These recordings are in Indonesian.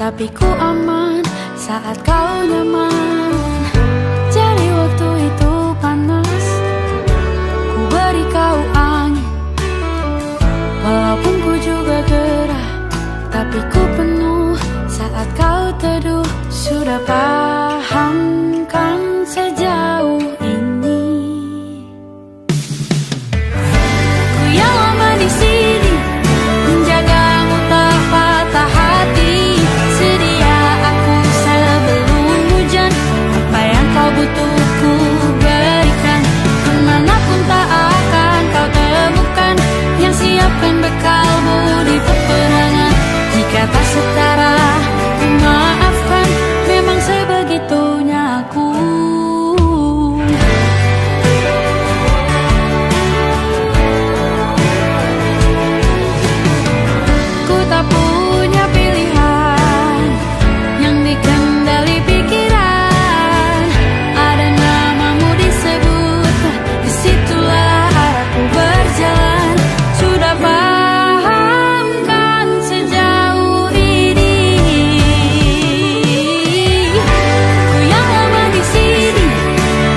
tapi ku aman saat kau nyaman. Jadi waktu itu panas, ku beri kau angin. Walaupun ku juga gerah, tapi ku penuh saat kau teduh. Sudah paham kan sejauh ini? Ku yang lama di sini, menjagamu tak patah hati. Sedia aku sebelum hujan, apa yang kau butuh ku berikan. Kemanapun tak akan kau temukan yang siapkan bekalmu di peperangan. Jika tak setara, ku maafkan, memang sebegitunya aku. Ku tak punya pilihan yang dikendali pikiran. Ada namamu disebut, disitulah arahku berjalan. Sudah paham kan sejauh ini? Ku yang lama di sini,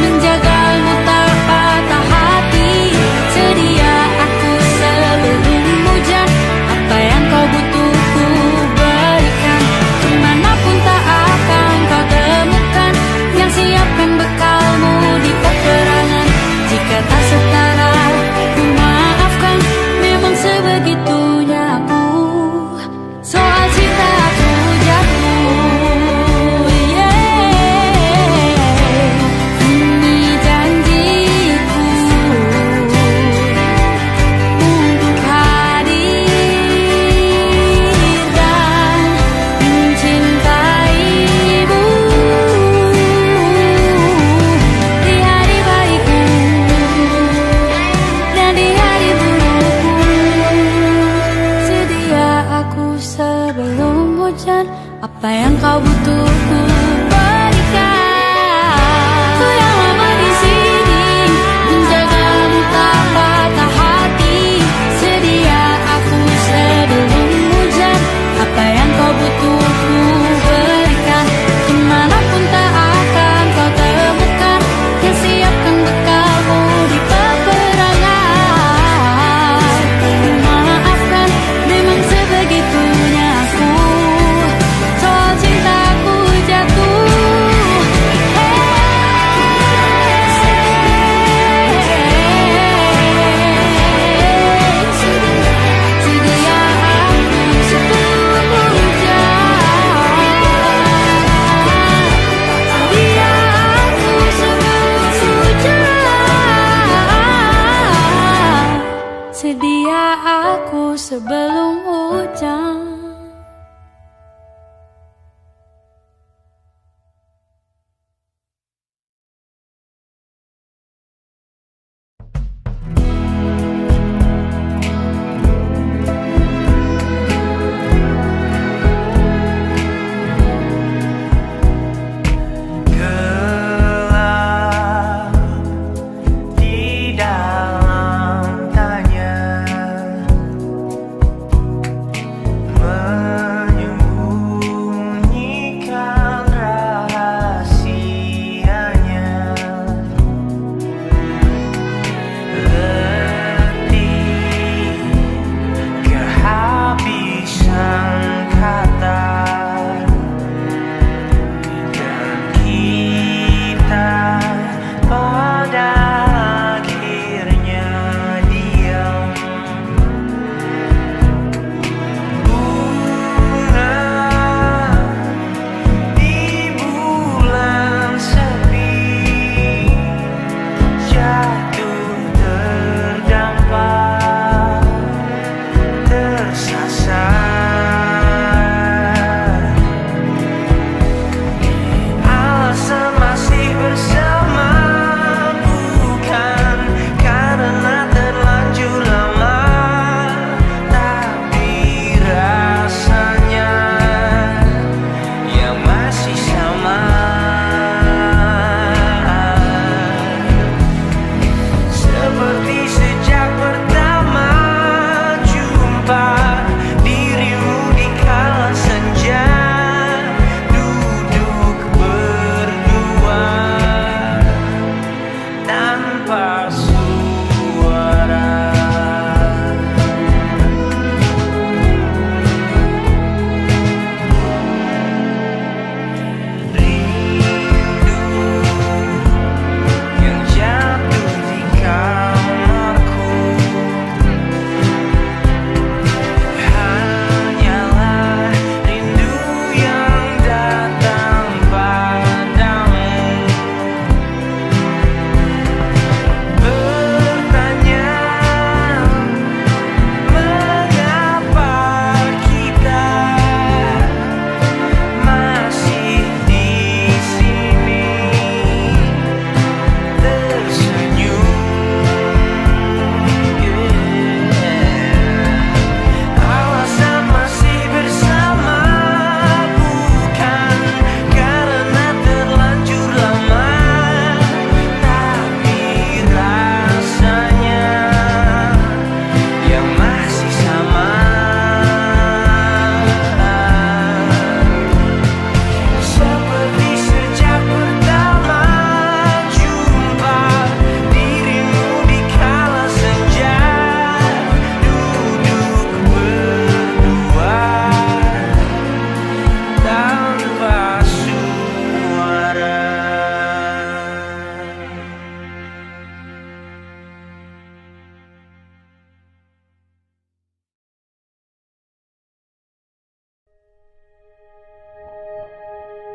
menjagamu tak patah hati. Sedia aku sebelum hujan, apa yang kau butuh ku berikan. Kemanapun tak akan kau temukan yang siapkan bekalmu di peperangan. Jika tak setara, ku maafkan, memang sebegitunya aku. Soal cinta aku jatuh, ini janjiku untuk hadir dan mencintaimu di hari baikku dan di hari burukku. Sedia aku sebelum hujan, apa yang kau butuh ku berikan. Ku yang lama di sini, menjagamu tak patah hati. Sedia aku sebelum hujan, apa yang kau butuh ku berikan. Kemanapun tak akan kau temukan yang siapkan bekalmu di peperangan. Maafkan, memang sebegitunya aku. Soal cintaku jatuh.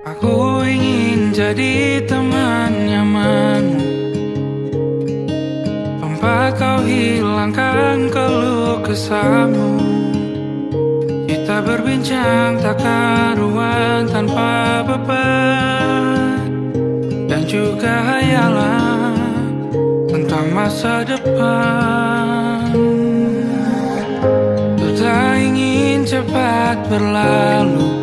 Aku ingin jadi teman nyamanmu, tempat kau hilangkan keluh kesahmu. Kita berbincang tak karuan tanpa beban, dan juga hayalan tentang masa depan. Ku tak ingin cepat berlalu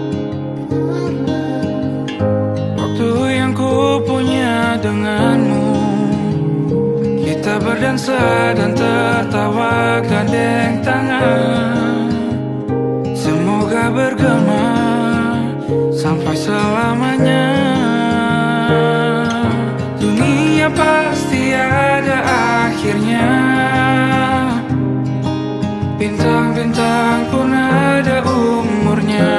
waktu yang ku punya denganmu. Kita berdansa dan tertawa gandeng tangan, semoga bergema sampai selamanya. Dunia pasti ada akhirnya, bintang-bintang pun ada umurnya.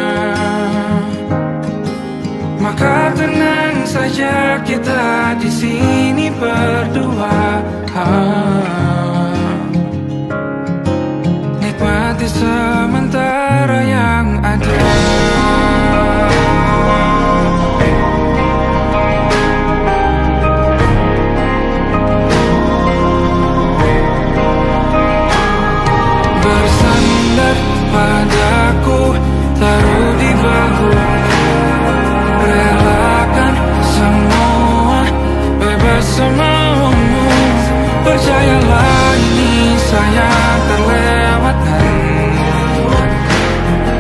Maka tenang saja kita di sini berdua, nikmati sementara yang ada. Bersandar padaku, taruh di bahu, relakan semua, bebas semaumu. Percayalah ini sayang terlewatkan,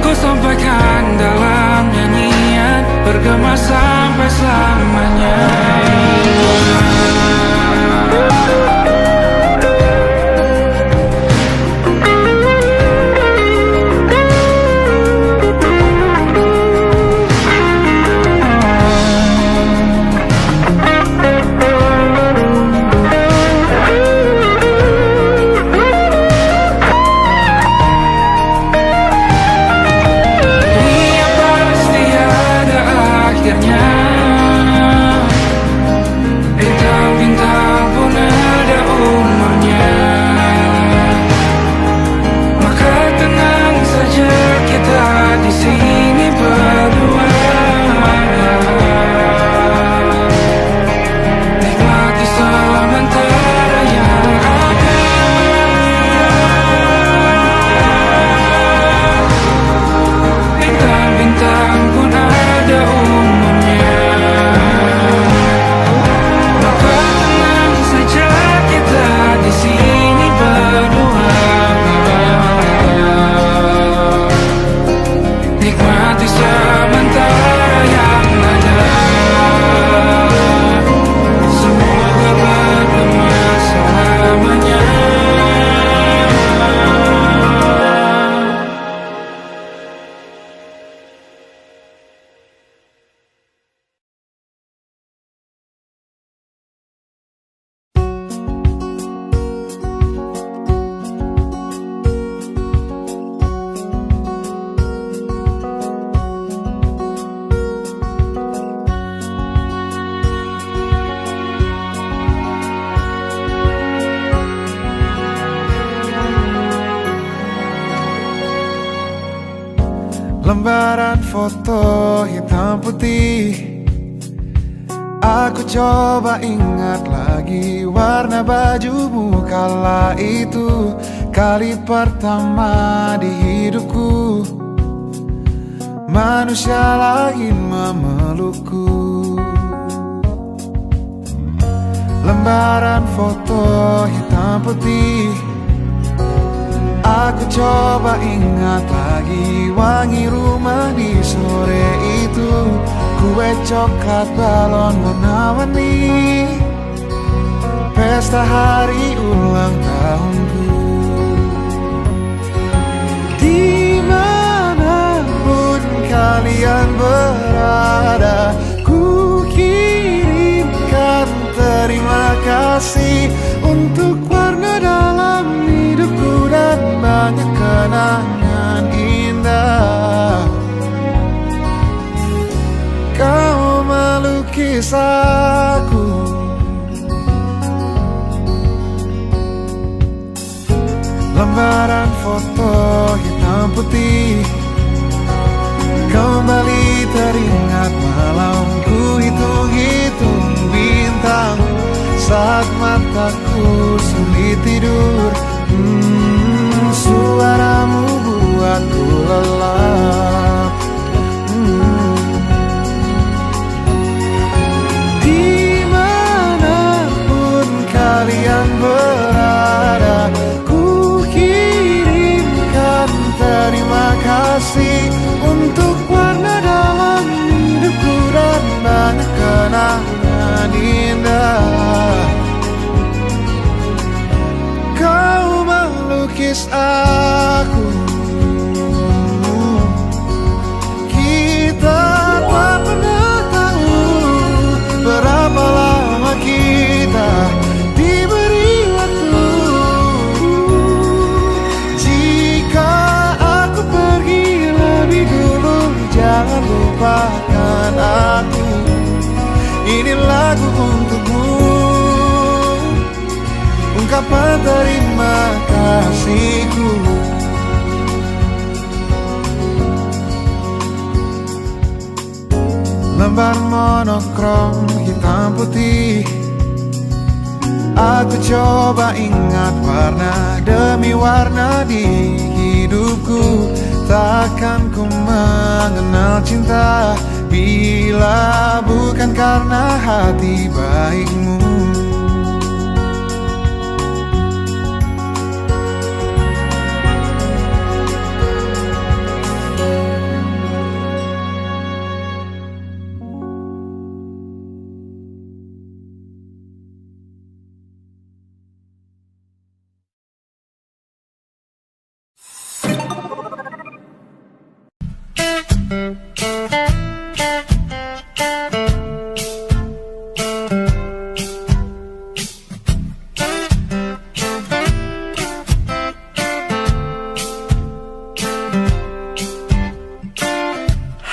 ku sampaikan dalam nyanyian, bergema sampai selamanya. Bintang-bintang pun ada umurnya. Maka tenang saja kita di sini berdua, nikmati sementara yang ada. Bintang-bintang pun ada umurnya. Di sini berdua, nikmati sementara yang ada. Semoga bergema selamanya. Lembaran foto hitam putih, aku coba ingat lagi warna bajumu kala itu. Kali pertama di hidupku, manusia lain memelukku. Lembaran foto hitam putih, aku coba ingat lagi wangi rumah di sore itu. Kue coklat, balon warna-warni, pesta hari ulang tahunku. Dimanapun kalian berada, ku kirimkan terima kasih untuk warna dalam hidupku dan banyak kenangan indah. Kau melukis aku, lembaran foto hitam putih kembali teringat. ingat malam ku hitung-hitung bintang saat mataku sulit tidur. Suaramu buatku lelap. Dimanapun kalian berada, ku kirimkan terima kasih untuk warna dalam hidupku dan banyak kenangan indah. Kau melukis aku, kita tak pernah tahu berapa lama kita diberi waktu. Jika aku pergi lebih dulu, jangan lupakan aku. Ini lagu untukmu, ungkapan terima kasihku. Lembar monokrom hitam putih, aku coba ingat warna demi warna di hidupku. Takkan ku mengenal cinta bila bukan karena hati baikmu.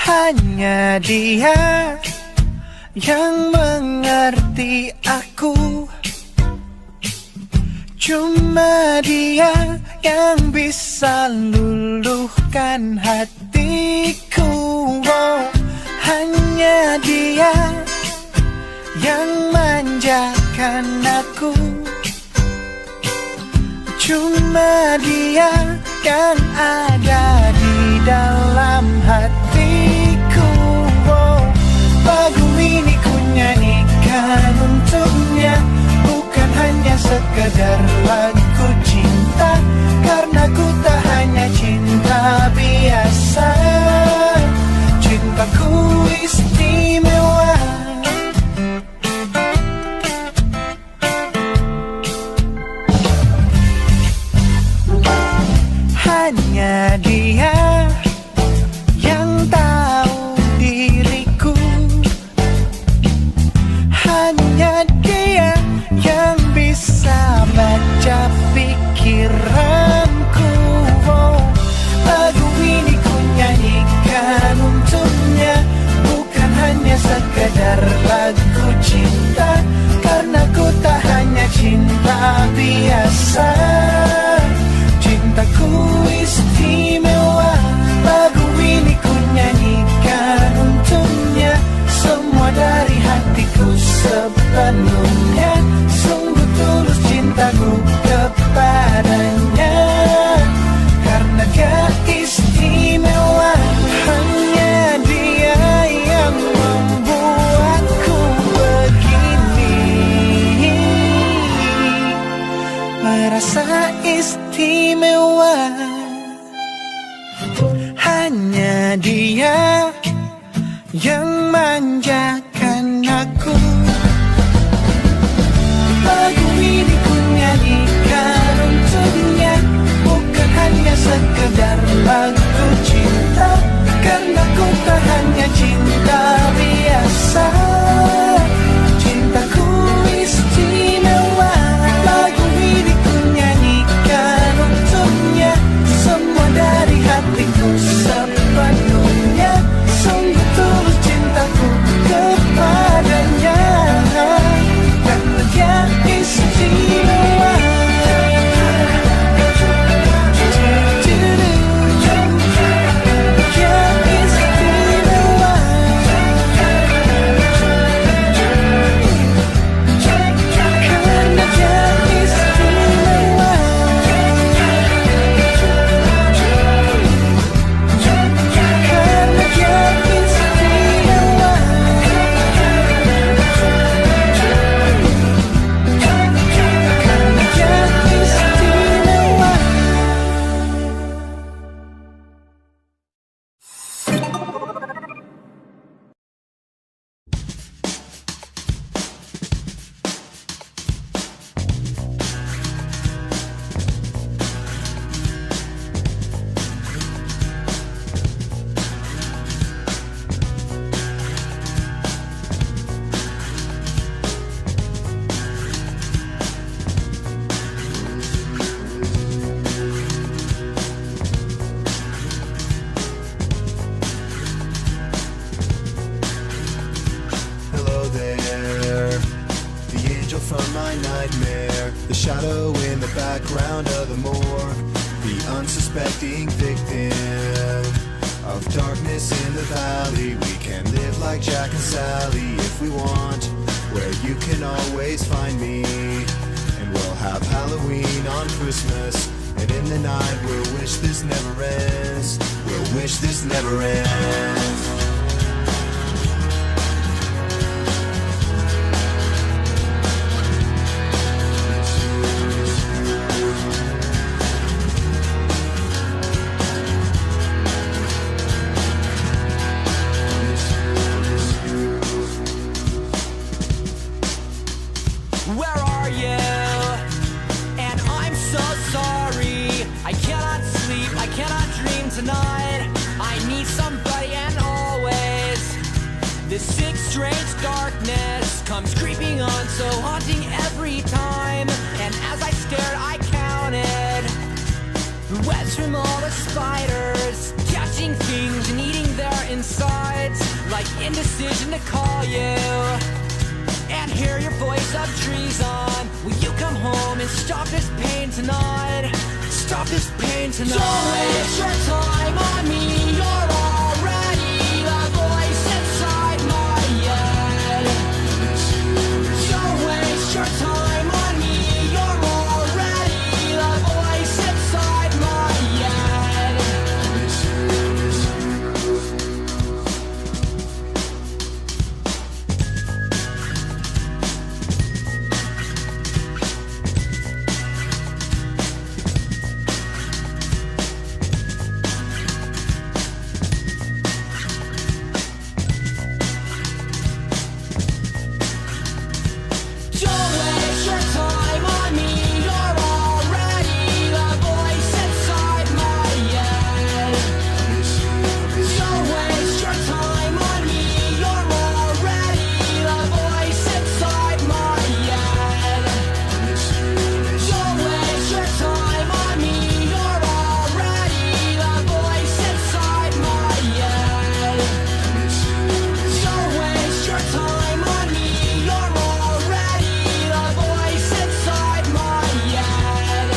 Hanya dia yang mengerti aku, cuma dia yang bisa luluhkan hatiku. Oh, hanya dia yang manjakan aku, cuma dia yang ada di dalam hatiku. Oh, lagu ini ku nyanyikan untuknya, bukan hanya sekedar lagu cinta, karena ku tak hanya cinta biasa. Cintaku istimewa. Hanya dia yang tahu diriku, hanya dia yang bisa baca pikiranku. Oh, lagu ini ku nyanyikan untuknya, bukan hanya sekedar lagu cinta, karena ku tak hanya cinta biasa. Cintaku istimewa. Lagu ini ku nyanyikan untuknya, semua dari hatiku sepenuhnya. Sungguh tulus cintaku kepadanya, karena dia istimewa. Hanya dia yang membuatku begini, merasa istimewa. Hanya dia yang manjakan aku. Lagu ini ku nyanyikan untuknya, bukan hanya sekedar lagu cinta, karena ku tak hanya cinta biasa. Cintaku istimewa. Lagu ini ku nyanyikan untuknya, semua dari hatiku sepenuhnya. Sungguh tulus cintaku kepadanya, karena dia istimewa. Dia istimewa. from my nightmare. The shadow in the background of the morgue, the unsuspecting victim of darkness in the valley. We can live like Jack and Sally if we want, where you can always find me. And we'll have Halloween on Christmas, and in the night we'll wish this never ends. We'll wish this never ends. Where are you? And I'm so sorry. I cannot sleep, I cannot dream tonight. I need somebody, and always this sick, strange darkness comes creeping on, so haunting every time. And as I stared, I counted the webs from all the spiders, catching things and eating their insides, like indecision to call you and hear your voice of treason. Will you come home and stop this pain tonight? Stop this pain tonight. Don't waste your time on me. You're already the voice inside my head. Don't waste your time on me. You're already the voice inside my head. Don't waste your time on me. You're already the voice inside my head. Don't waste your time on me. You're already the voice inside my head. Don't waste your time on me. You're already the voice inside my head. Don't waste your time on me. You're already the voice inside my head.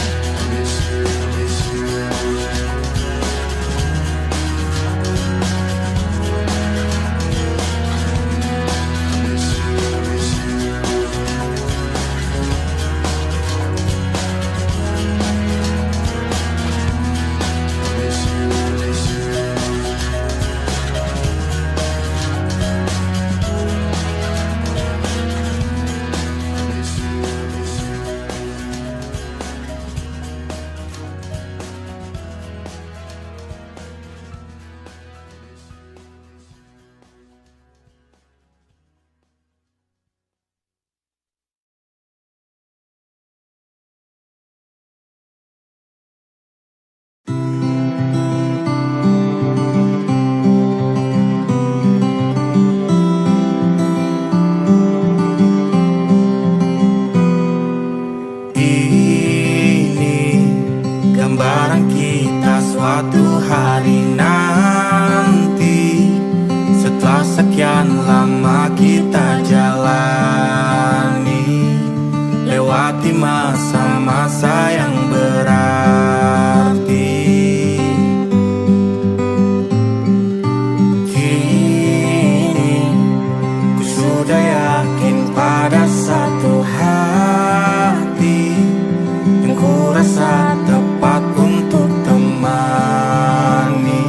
Ini gambaran kita suatu hari nanti, setelah sekian lama kita jalani, lewati masa-masa yang berarti. Kini ku sudah yakin pada satu hati yang ku rasa tepat untuk temani,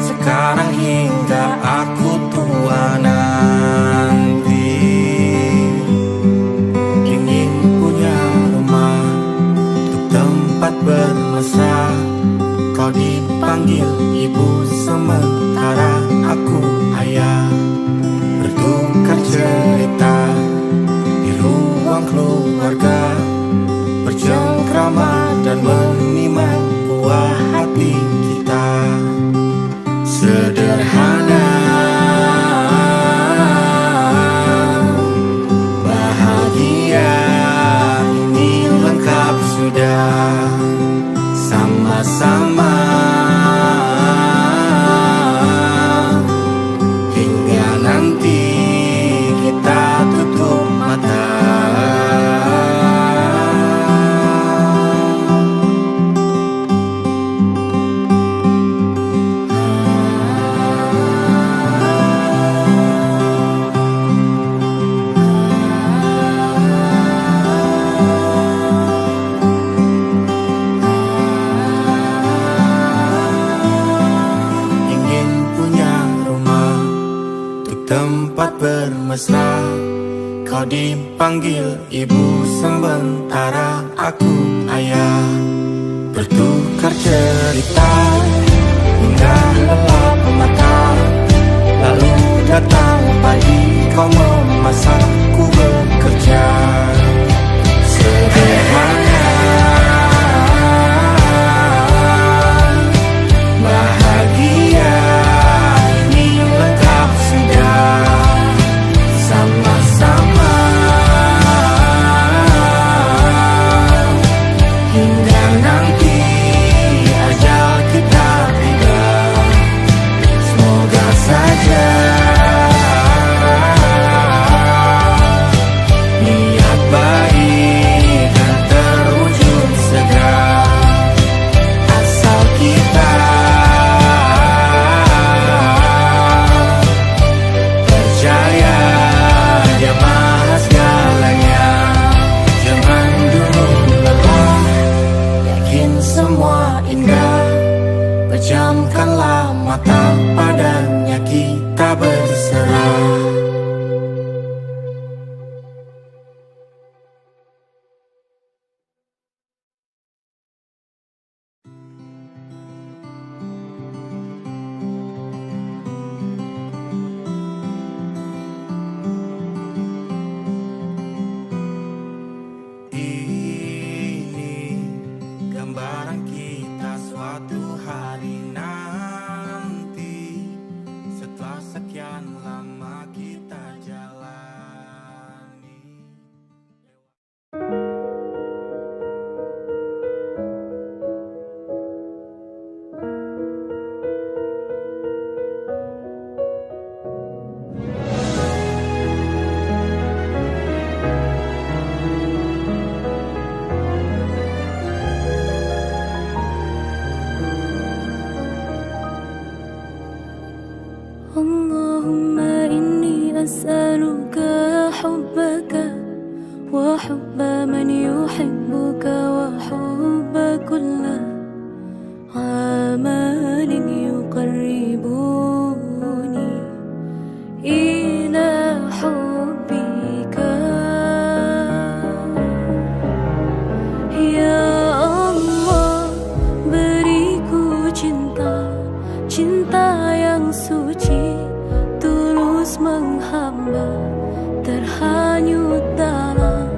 sekarang hingga aku tua nanti. Ingin punya rumah untuk tempat bermesra, kau dipanggil ibu sementara aku ayah, bertukar cerita di ruang keluarga, bercengkrama dan menimang buah hati kita. Sederhana tempat bermesra. Kau dipanggil ibu sementara aku ayah. Bertukar cerita hingga lelap mata. Lalu datang pagi kau memasak, ku bekerja. Sederhana, bahagia ini lengkap sudah. Sama-sama hingga nanti ajal kita tiba. Semoga saja niat baik dan terwujud segera. Asal kita percaya Dia maha segalanya. Jangan dulu lelah, yakin semua indah. Pejamkanlah mata, padanya kita berserah. Ini gambaran kita suatu hari nanti, setelah sekian lama kita jalani. Allahumma inni as'aluka hubbaka wa hubba man yuhibbuka wa hubba kulla amalin yuqarribuni ila hubbika. Ya Allah, beriku cinta, cinta yang suci, tulus menghamba, terhanyut dalam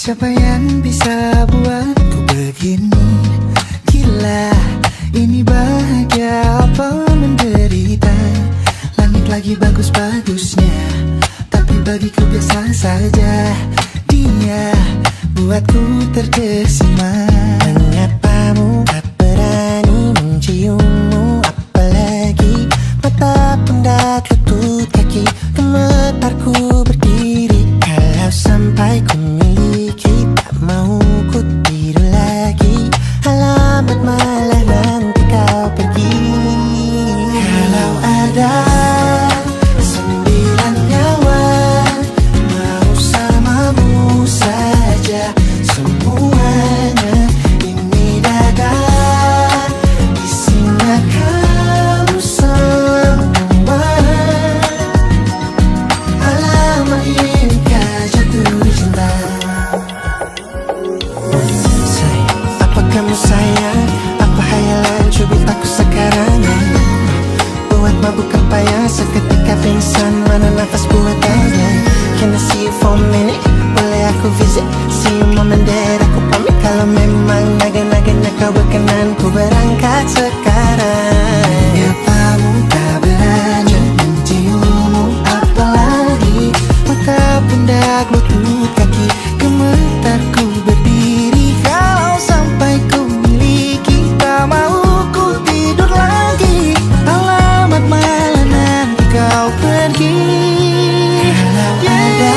Siapa yang bisa buatku begini? Gila, ini bahagia apa menderita? Langit lagi bagus-bagusnya, tapi bagiku biasa saja. Dia buatku terkesima. Mengapamu tak berani menciummu? Apalagi mata pundak lutut kaki, gemetarku berdiri. Kalau sampai ku miliki, tak mau ku tidur lagi. Alamat malah nanti kau pergi. Kalau ada 9 nyawa, mau samamu saja semuanya. Ini dada isinya kamu semua. Alamak ini kah jatuh cinta. Apa kamu sayang? Apa hayalan cubit aku sekarang? Buat mabuk apa ya? Seketika pingsan, mana nafas buatannya? Can I see you for a minute? Boleh aku visit? See you mom and dad, aku pamit. Kalau memang naga-naganya kau berkenan, ku berangkat sekarang. Apamu tak berani menciummu? Apalagi mata pundak lutut kaki, gemetarku berdiri. Kalau sampai ku miliki, tak mau ku tidur lagi. Alamat malah nanti kau pergi. Kalau ada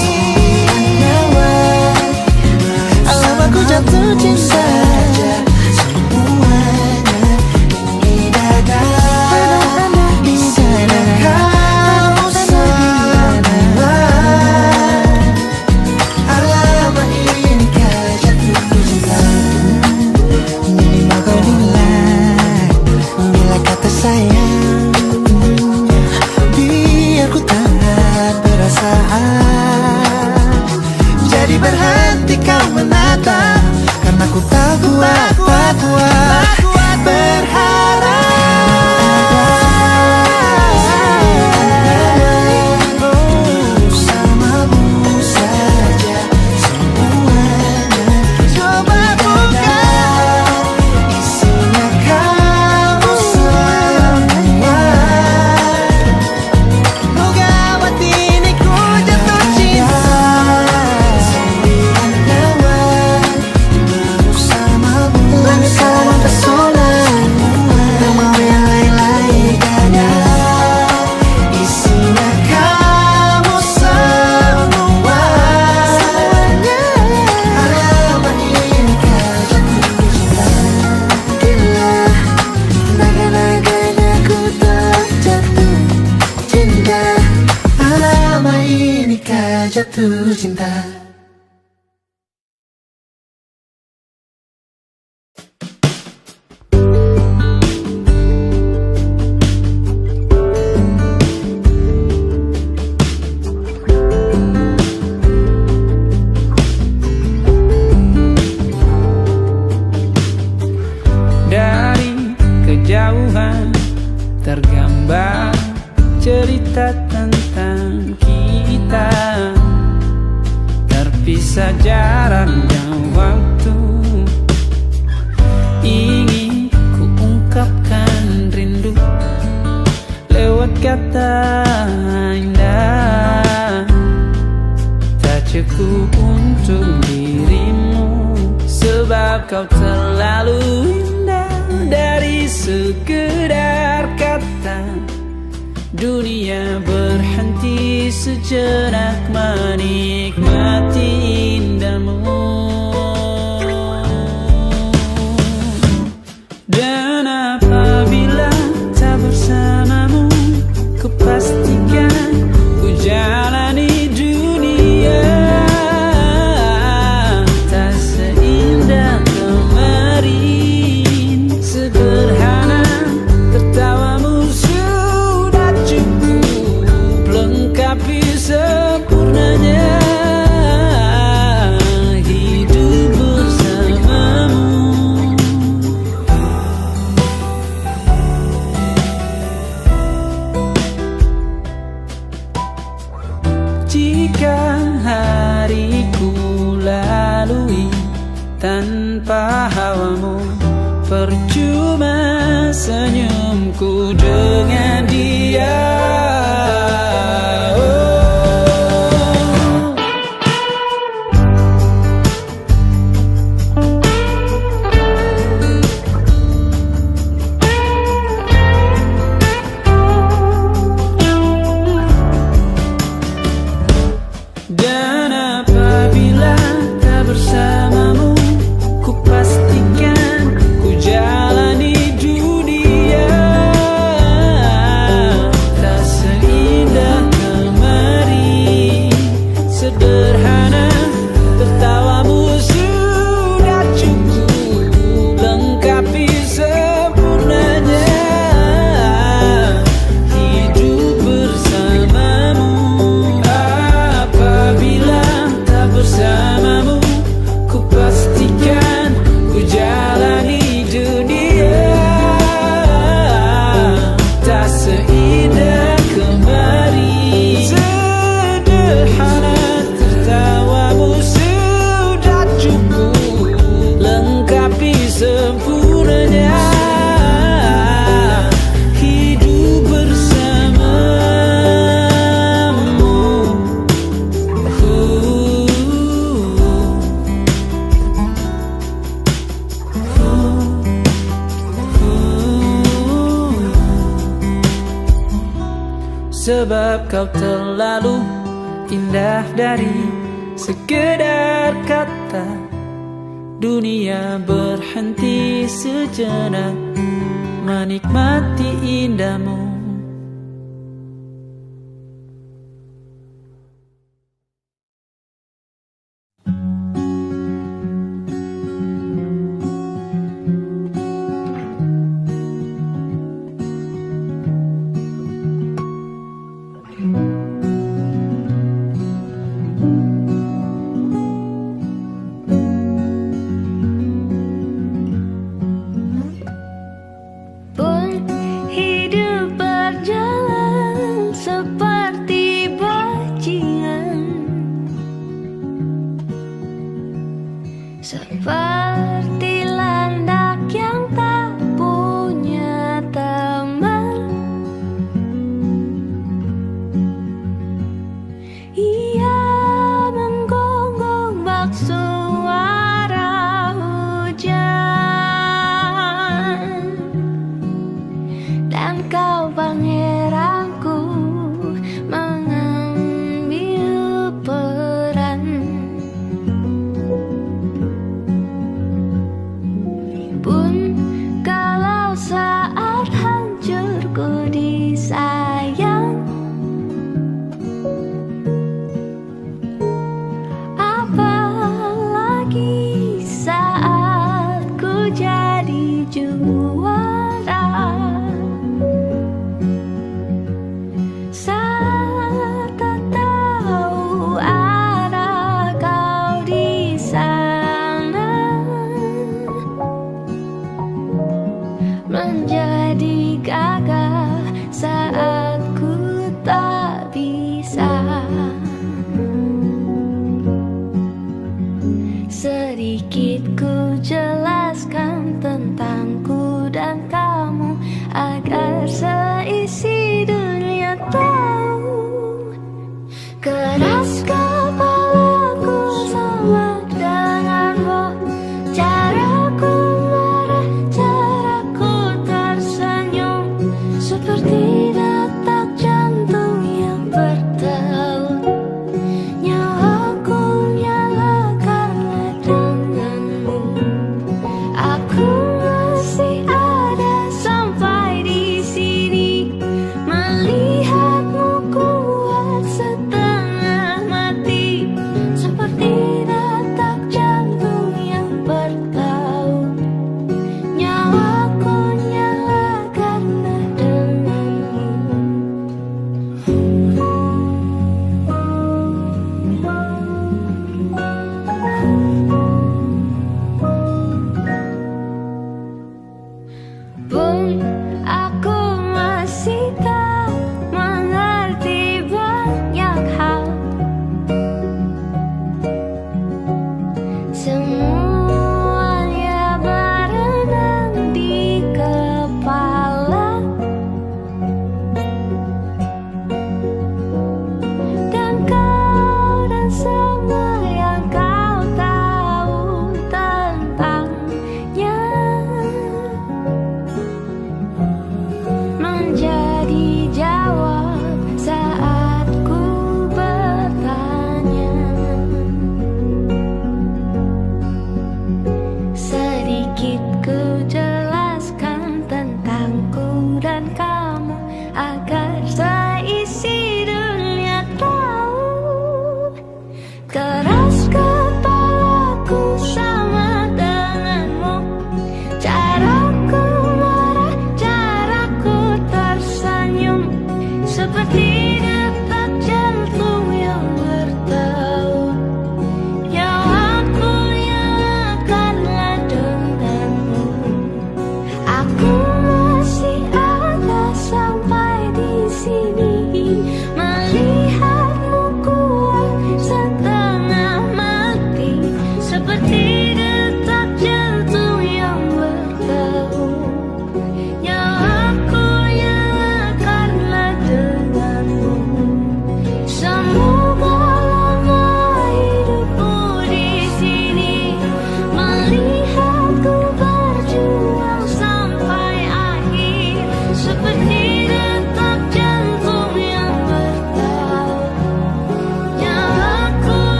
9 nyawa, alamak ku jatuh cinta. Semuanya ini dada isinya kamu semua. Alamak ini kah jatuh cinta. Minimal kau bilang, bila kata sayang, biar ku tak perasaan. Jadi berhenti kau menatap, karena ku tak kuat berharap. Samamu saja semuanya. Coba buka, isinya kamu semua. Oh gawat ini ku jatuh cinta. 9 nyawa, bersamamu pesona. Tak mau yang lain-lain, dada isinya kamu semua. Alamat ini kah jatuh cinta. Gila, naga-naganya ku tak jatuh cinta. Alamat ini kah jatuh cinta. Dari kejauhan tergambar cerita tentang kita, terpisah jarak dan waktu. Ingin ku ungkapkan rindu lewat kata indah. Tak cukup untuk dirimu, sebab kau terlalu indah. Dari sekedar kata, dunia berhenti sejenak menikmati indahmu. Dan apabila tak bersamamu, ku pastikan ku jalani dunia tak seindah kemarin. Sederhana tertawamu sudah cukup lengkapi sempurnanya hidup bersamamu. percuma senyumku dengan dia. Dan apabila tak bersamamu, ku pastikan ku jalani dunia tak seindah kemarin. Sederhana, tertawamu sudah cukup lengkapi sempurnanya hidup bersamamu. Apabila tak bersamamu, ku pastikan ku jalani dunia tak seindah kemarin. Sederhana, tertawamu sudah cukup lengkapi sempurnanya hidup bersamamu. Sebab kau terlalu indah dari sekedar kata. Dunia berhenti sejenak menikmati indahmu. Pun hidup berjalan seperti bajingan, seperti landak yang tak punya teman. Ia menggonggong bak suara hujan, dan kau pangeranku mengambil peran. Pun kalau saat hancurku disayang, apalagi saat ku jadi juara. Saat tak tahu arah kau di sana, menjadi gagah saat ku tak bisa. Sedikit ku jelaskan tentangku dan kamu agar seisi dunia tahu. Keras kepalaku sama denganmu, caraku marah, caraku tersenyum,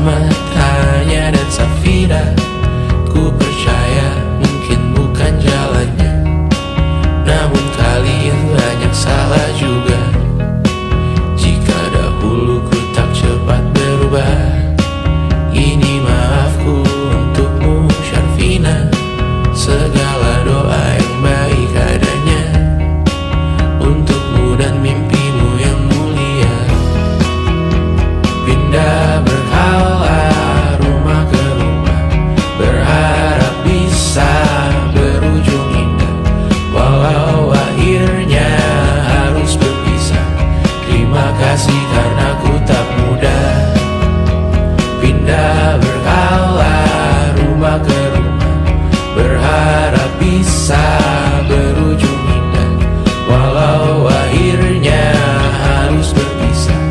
Selamat Anya dan Safira. Ku percaya mungkin bukan jalannya, namun kalian banyak salah juga. Jika dahulu ku tak cepat berubah, ini maafku untukmu Syarfina. Segala doa yang baik adanya untukmu dan mimpimu yang mulia. Pindah berkala rumah ke rumah, berharap bisa berujung indah. Walau akhirnya harus berpisah, terima kasih karena ku tak mudah. Pindah berkala rumah ke rumah, berharap bisa berujung indah. Walau akhirnya harus berpisah,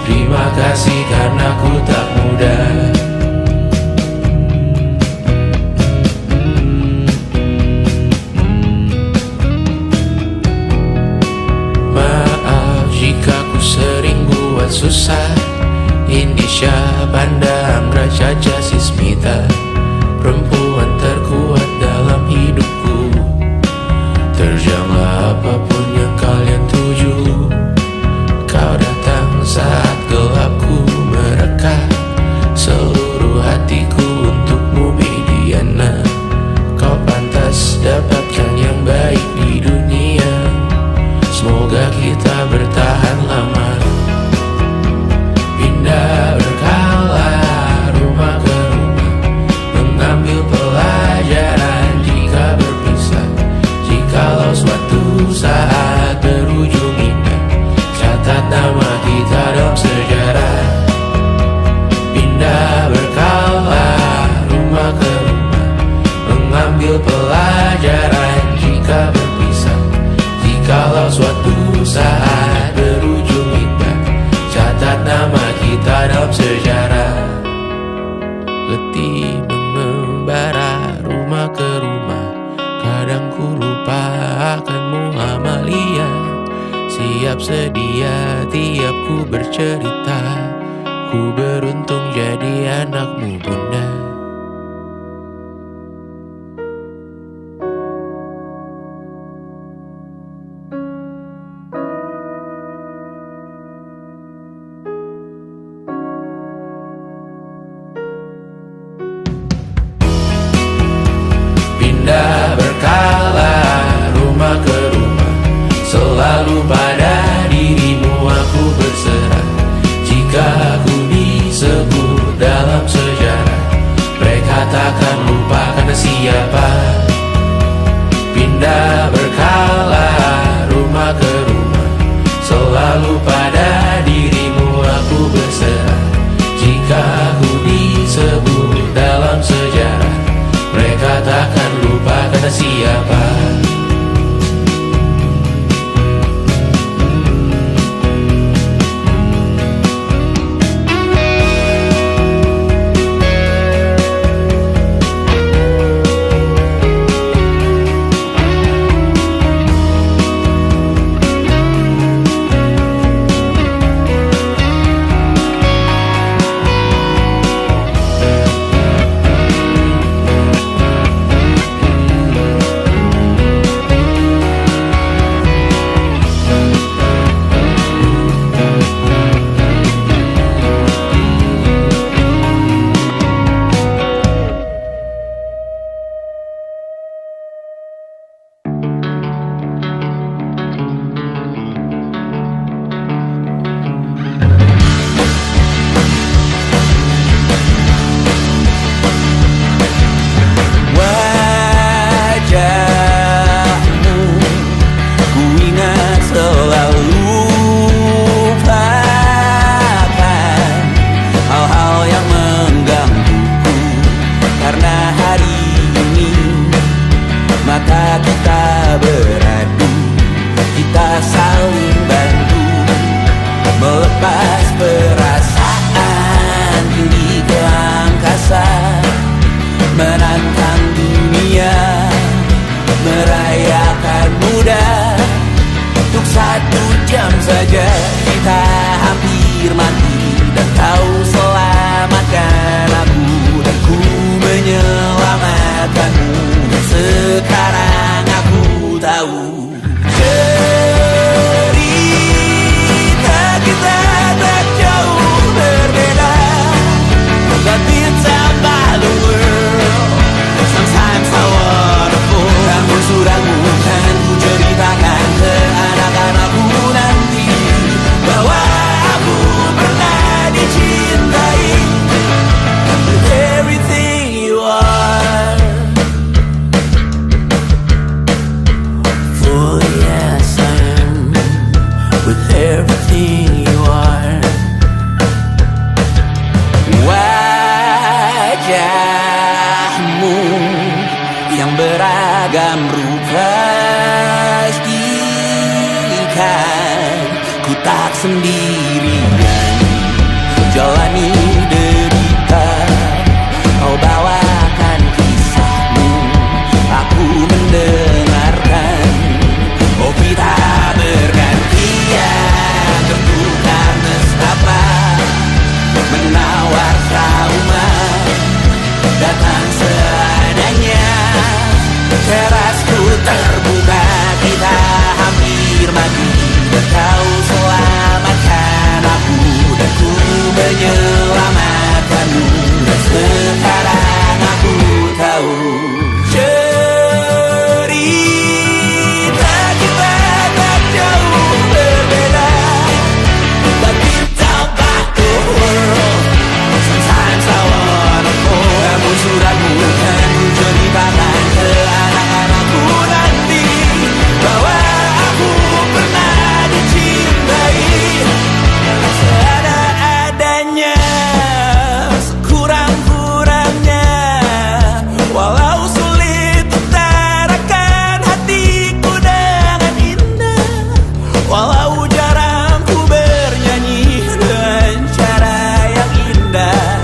terima kasih karena ku tak mudah. Maaf jika ku sering buat susah. Indisha, Banda, Anggra, Caca, Sismita, perempuan terkuat dalam hidupku. Terjanglah apapun yang kalian tuju. Kau datang saat gelapku mereka, seluruh hatiku untukmu Mediana. Kau pantas dapatkan yang baik di dunia. Semoga kita bertahan lama. Pindah berkala rumah ke rumah, mengambil pelajaran jika berpisah. Jikalau suatu saat berujung indah, catat nama kita dalam sejarah. Pindah berkala rumah ke rumah, mengambil pelajaran jika berpisah. Jikalau suatu saat berujung indah, catat nama kita dalam sejarah. Letih mengembara rumah ke rumah, kadang ku lupa akanmu Amalia. Siap sedia tiap ku bercerita, ku beruntung jadi anakmu bunda. Pindah berkala rumah ke rumah, selalu pada dirimu aku berserah. Jika aku disebut wajahmu yang beragam rupa, pastikan ku tak sendirian jalani derita. Kau bawakan kisahmu, aku mendengarkan. Oh kita bergantian tertukar nestapa, menawar trauma datang seadanya. Terasku terbuka, kita hampir mati, dan kau selamatkan aku, dan ku menyelamatkanmu. Dan sekarang aku tahu cerita kita tak jauh berbeda, but it's about the world. Sometimes I wanna fall. Namun suratmu kan ku ceritakan ke anak-anakku nanti, bahwa aku pernah dicintai seada-adanya, sekurang-kurangnya. Walau sulit utarakan hatiku dengan indah, walau jarang ku bernyanyi dengan cara yang indah,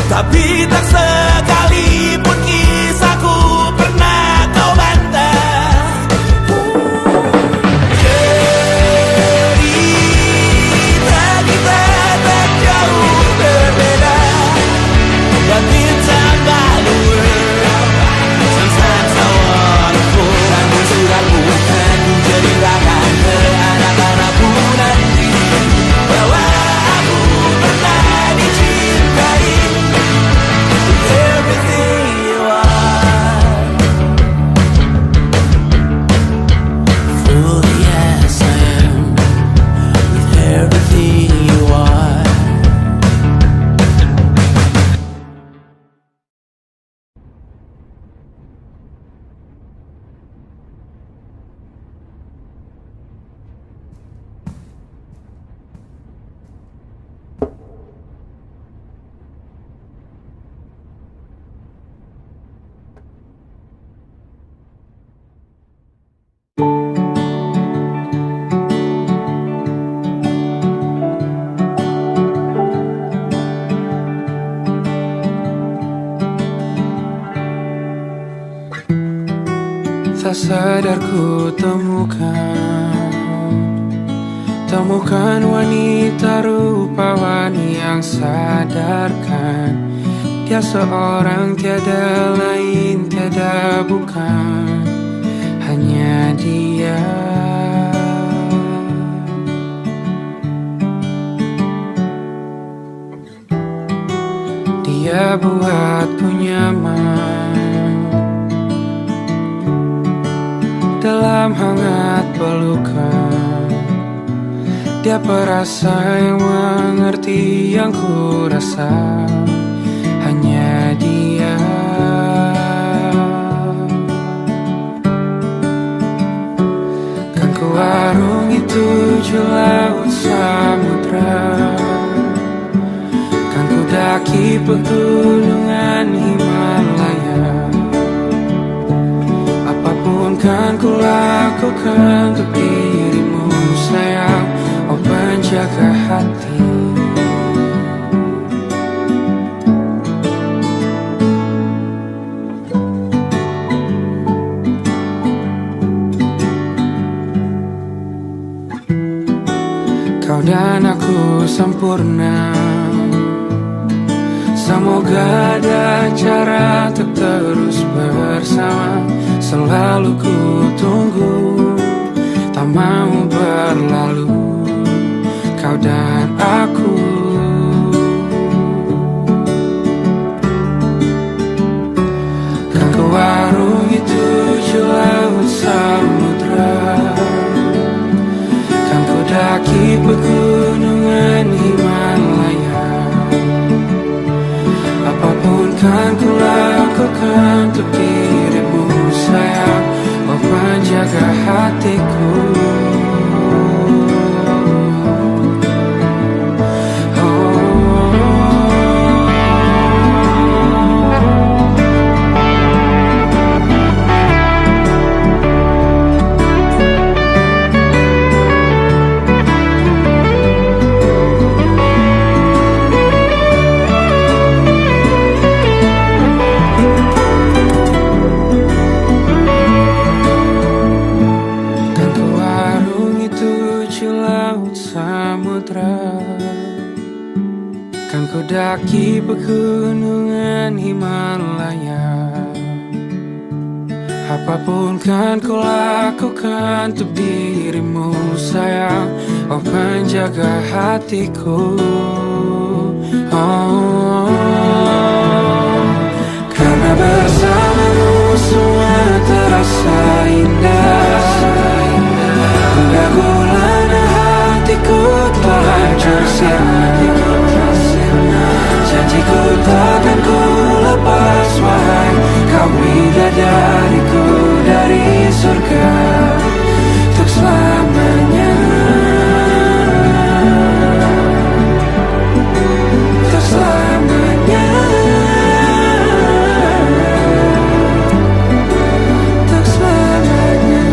tapi tak sekalipun kisahku pernah kau bantah. Cerita kita tak jauh berbeda, but it's about the world. Sometimes I wanna fall. Namun suratmu kan ku ceritakan ke anak-anakku nanti, bahwa aku pernah dicintai. Everything you are, fully as I am, with everything you are. Tak sadar ku temukan wanita rupawani yang sadarkan dia seorang, tiada lain, tiada bukan, hanya dia. Dia buatku nyaman dalam hangat pelukan. Dia perasa yang mengerti yang ku rasa, hanya dia. Kan ku arungi 7 laut samudra, kan ku daki pegunungan Himalaya. Apapun kan ku lakukan untuk dirimu sayang, oh penjaga hati. Kau dan aku sempurna, semoga ada cara untuk terus bersama. Selalu ku tunggu, tak mau berlalu, kau dan aku. Kan ku arungi 7 laut samudra, kan ku daki pegunungan Himalaya. Apapun kan ku lakukan untuk dirimu sayang, oh penjaga hatiku. Oh, pegunungan Himalaya. Apapun kan ku lakukan untuk dirimu sayang, oh penjaga hatiku. Oh, karena bersamamu semua terasa indah. Hingga gulana hatiku telah hancur sirna. Janjiku takkan ku lepas, wahai kau bidadariku dari surga untuk selamanya. Untuk selamanya. Untuk selamanya.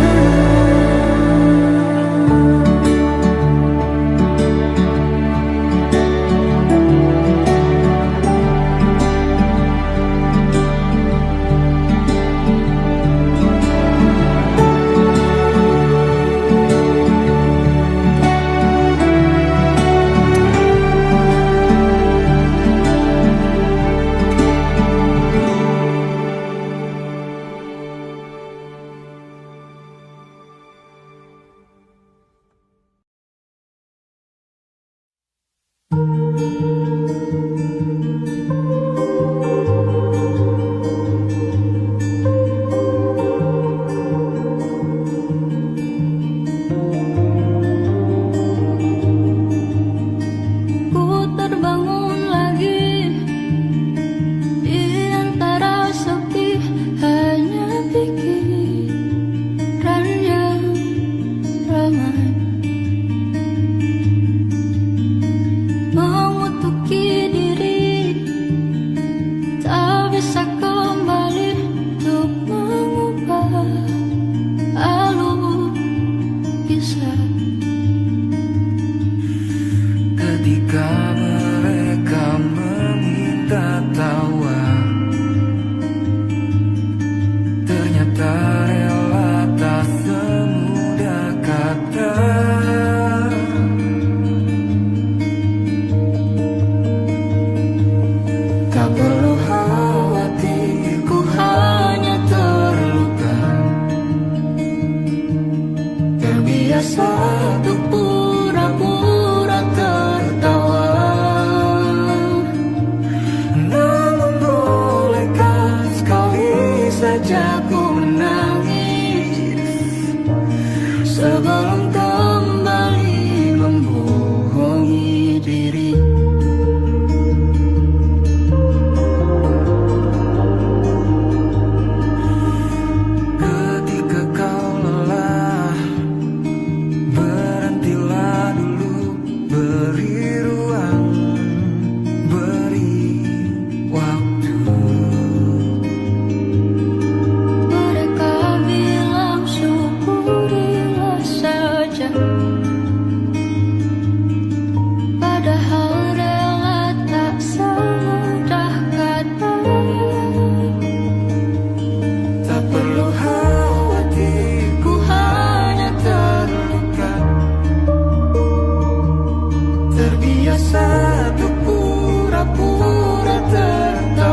Terbiasa untuk pura-pura tertawa.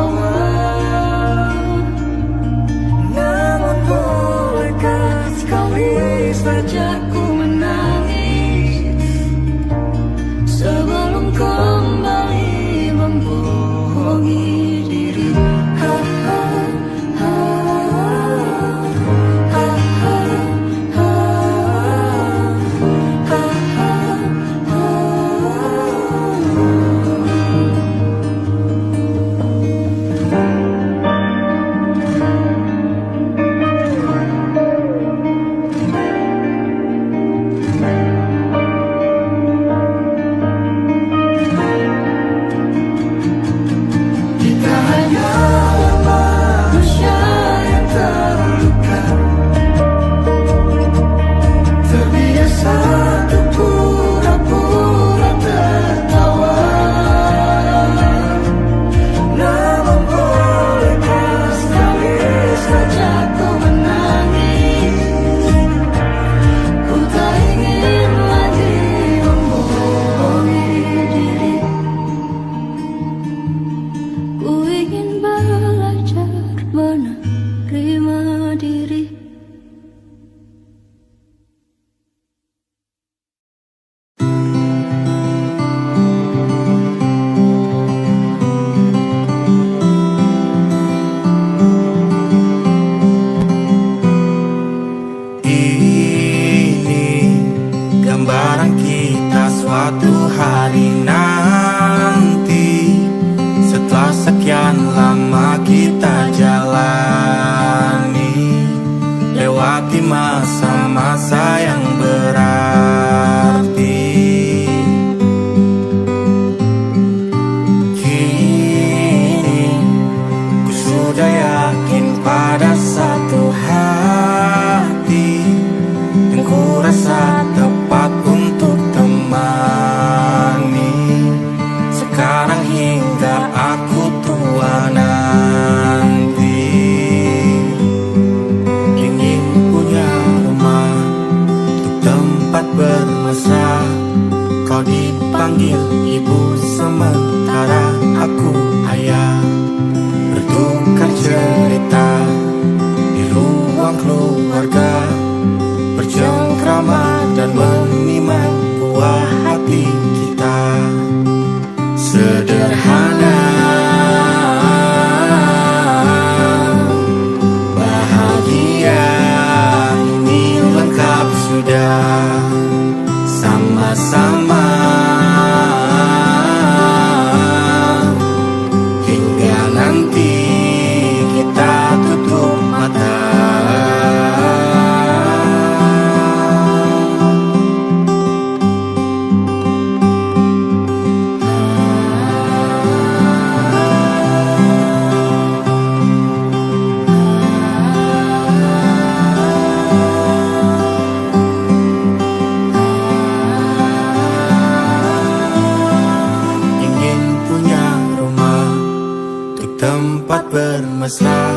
tempat bermesra.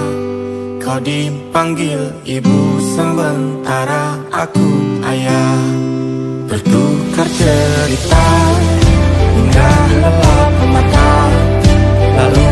Kau dipanggil ibu sementara aku ayah. Bertukar cerita hingga lelap mata, lalu